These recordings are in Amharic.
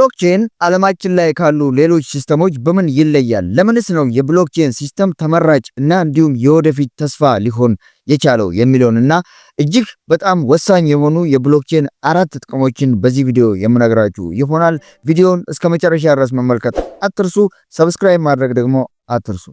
ብሎክቼን ዓለማችን ላይ ካሉ ሌሎች ሲስተሞች በምን ይለያል? ለምንስ ነው የብሎክቼን ሲስተም ተመራጭ እና እንዲሁም የወደፊት ተስፋ ሊሆን የቻለው የሚለውንና እጅግ በጣም ወሳኝ የሆኑ የብሎክቼን 4 ጥቅሞችን በዚህ ቪዲዮ የምነግራችሁ ይሆናል። ቪዲዮውን እስከመጨረሻ ድረስ መመልከት አትርሱ። ሰብስክራይብ ማድረግ ደግሞ አትርሱ።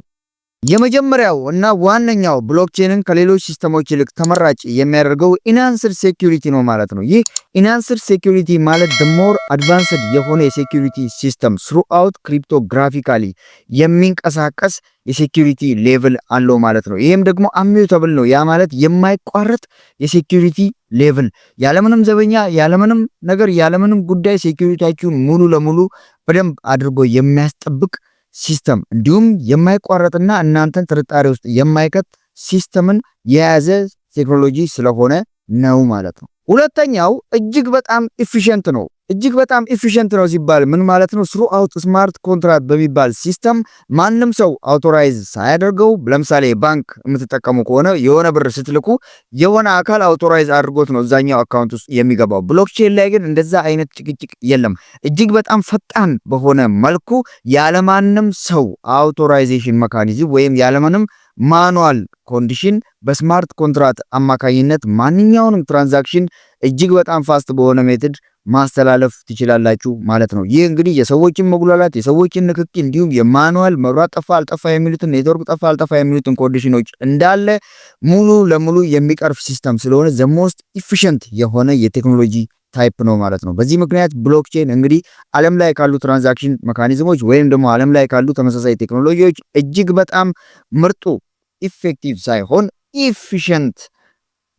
የመጀመሪያው እና ዋነኛው ብሎክቼንን ከሌሎች ሲስተሞች ይልቅ ተመራጭ የሚያደርገው ኢንሃንስድ ሴኩሪቲ ነው ማለት ነው። ይህ ኢንሃንስድ ሴኩሪቲ ማለት the more advanced የሆነ የሴኩሪቲ ሲስተም throughout cryptographically የሚንቀሳቀስ የሴኩሪቲ ሌቭል አለው ማለት ነው። ይሄም ደግሞ immutable ነው። ያ ማለት የማይቋረጥ የሴኩሪቲ ሌቭል ያለምንም ዘበኛ ያለምንም ነገር ያለምንም ጉዳይ ሴኩሪቲያችሁን ሙሉ ለሙሉ በደንብ አድርጎ የሚያስጠብቅ ሲስተም እንዲሁም የማይቋረጥና እናንተን ጥርጣሬ ውስጥ የማይከት ሲስተምን የያዘ ቴክኖሎጂ ስለሆነ ነው ማለት ነው። ሁለተኛው እጅግ በጣም ኢፊሺየንት ነው። እጅግ በጣም ኢፊሺየንት ነው ሲባል ምን ማለት ነው? throughout ስማርት ኮንትራክት በሚባል ሲስተም ማንም ሰው አውቶራይዝ ሳያደርገው፣ ለምሳሌ ባንክ የምትጠቀሙ ከሆነ የሆነ ብር ስትልኩ የሆነ አካል አውቶራይዝ አድርጎት ነው እዛኛው አካውንት ውስጥ የሚገባው። ብሎክቼን ላይ ግን እንደዛ አይነት ጭቅጭቅ የለም። እጅግ በጣም ፈጣን በሆነ መልኩ ያለማንም ሰው አውቶራይዜሽን ሜካኒዝም ወይም ያለማንም ማኑዋል ኮንዲሽን በስማርት ኮንትራክት አማካኝነት ማንኛውንም ትራንዛክሽን እጅግ በጣም ፋስት በሆነ ሜትድ ማስተላለፍ ትችላላችሁ ማለት ነው። ይህ እንግዲህ የሰዎችን መጉላላት፣ የሰዎችን ንክኪ እንዲሁም የማኑዋል መብራት ጠፋ አልጠፋ የሚሉትን ኔትወርክ ጠፋ አልጠፋ የሚሉትን ኮንዲሽኖች እንዳለ ሙሉ ለሙሉ የሚቀርፍ ሲስተም ስለሆነ the most efficient የሆነ የቴክኖሎጂ ታይፕ ነው ማለት ነው። በዚህ ምክንያት ብሎክቼን እንግዲህ ዓለም ላይ ካሉ ትራንዛክሽን ሜካኒዝሞች ወይም ደግሞ ዓለም ላይ ካሉ ተመሳሳይ ቴክኖሎጂዎች እጅግ በጣም ምርጡ ኢፌክቲቭ ሳይሆን ኢፊሺየንት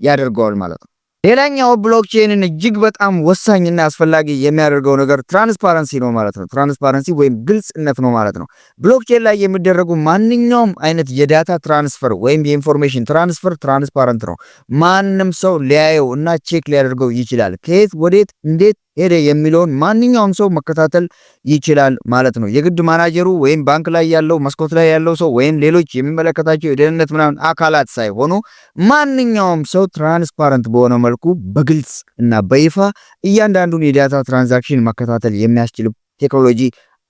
ያደርገዋል ማለት ነው። ሌላኛው ብሎክቼንን እጅግ በጣም ወሳኝና አስፈላጊ የሚያደርገው ነገር ትራንስፓረንሲ ነው ማለት ነው። ትራንስፓረንሲ ወይም ግልጽነት ነው ማለት ነው። ብሎክቼን ላይ የሚደረጉ ማንኛውም አይነት የዳታ ትራንስፈር ወይም የኢንፎርሜሽን ትራንስፈር ትራንስፓረንት ነው። ማንም ሰው ሊያየው እና ቼክ ሊያደርገው ይችላል። ከየት ወዴት እንዴት ሄደ የሚለውን ማንኛውም ሰው መከታተል ይችላል ማለት ነው። የግድ ማናጀሩ ወይም ባንክ ላይ ያለው መስኮት ላይ ያለው ሰው ወይም ሌሎች የሚመለከታቸው የደህንነት ምናምን አካላት ሳይሆኑ ማንኛውም ሰው ትራንስፓረንት በሆነ መልኩ በግልጽ እና በይፋ እያንዳንዱን የዳታ ትራንዛክሽን መከታተል የሚያስችል ቴክኖሎጂ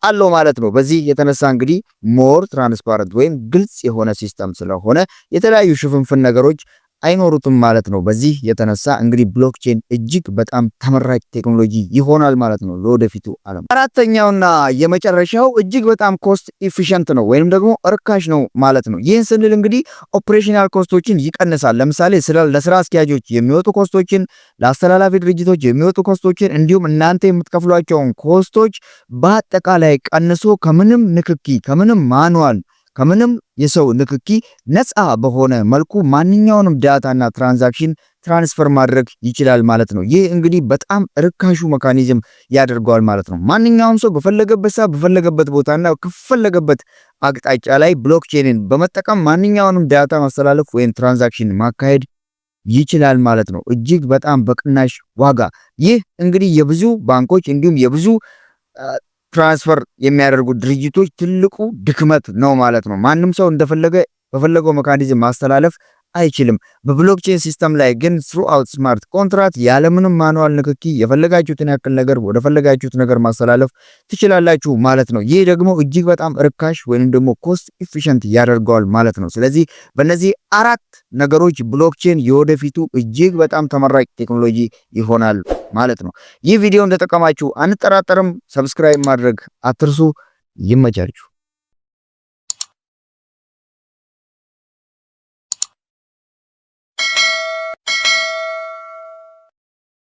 አለው ማለት ነው። በዚህ የተነሳ እንግዲህ ሞር ትራንስፓረንት ወይም ግልጽ የሆነ ሲስተም ስለሆነ የተለያዩ ሽፍንፍን ነገሮች አይኖሩትም ማለት ነው። በዚህ የተነሳ እንግዲህ ብሎክቼን እጅግ በጣም ተመራጭ ቴክኖሎጂ ይሆናል ማለት ነው ለወደፊቱ ዓለም። አራተኛውና የመጨረሻው እጅግ በጣም ኮስት ኢፊሺየንት ነው ወይንም ደግሞ ርካሽ ነው ማለት ነው። ይህን ስንል እንግዲህ ኦፕሬሽናል ኮስቶችን ይቀንሳል። ለምሳሌ ለስራ አስኪያጆች የሚወጡ ኮስቶችን፣ ለአስተላላፊ ድርጅቶች የሚወጡ ኮስቶችን እንዲሁም እናንተ የምትከፍሏቸውን ኮስቶች በአጠቃላይ ቀንሶ ከምንም ንክኪ ከምንም ማኑዋል ከምንም የሰው ንክኪ ነፃ በሆነ መልኩ ማንኛውንም ዳታና ትራንዛክሽን ትራንስፈር ማድረግ ይችላል ማለት ነው። ይህ እንግዲህ በጣም ርካሹ ሜካኒዝም ያደርገዋል ማለት ነው። ማንኛውም ሰው በፈለገበት ሰዓት በፈለገበት ቦታና ከፈለገበት አቅጣጫ ላይ ብሎክቼንን በመጠቀም ማንኛውንም ዳታ ማስተላለፍ ወይም ትራንዛክሽን ማካሄድ ይችላል ማለት ነው። እጅግ በጣም በቅናሽ ዋጋ። ይህ እንግዲህ የብዙ ባንኮች እንዲሁም የብዙ ትራንስፈር የሚያደርጉ ድርጅቶች ትልቁ ድክመት ነው ማለት ነው። ማንም ሰው እንደፈለገ በፈለገው ሜካኒዝም ማስተላለፍ አይችልም። በብሎክቼን ሲስተም ላይ ግን throughout ስማርት ኮንትራክት ያለምንም ማኑዋል ንክኪ የፈለጋችሁትን ያክል ነገር ወደ ፈለጋችሁት ነገር ማስተላለፍ ትችላላችሁ ማለት ነው። ይህ ደግሞ እጅግ በጣም ርካሽ ወይንም ደግሞ ኮስት ኢፊሺየንት ያደርገዋል ማለት ነው። ስለዚህ በእነዚህ 4 ነገሮች ብሎክቼን የወደፊቱ እጅግ በጣም ተመራጭ ቴክኖሎጂ ይሆናል ማለት ነው። ይህ ቪዲዮ እንደጠቀማችሁ አንጠራጠርም። ሰብስክራይብ ማድረግ አትርሱ። ይመቻችሁ።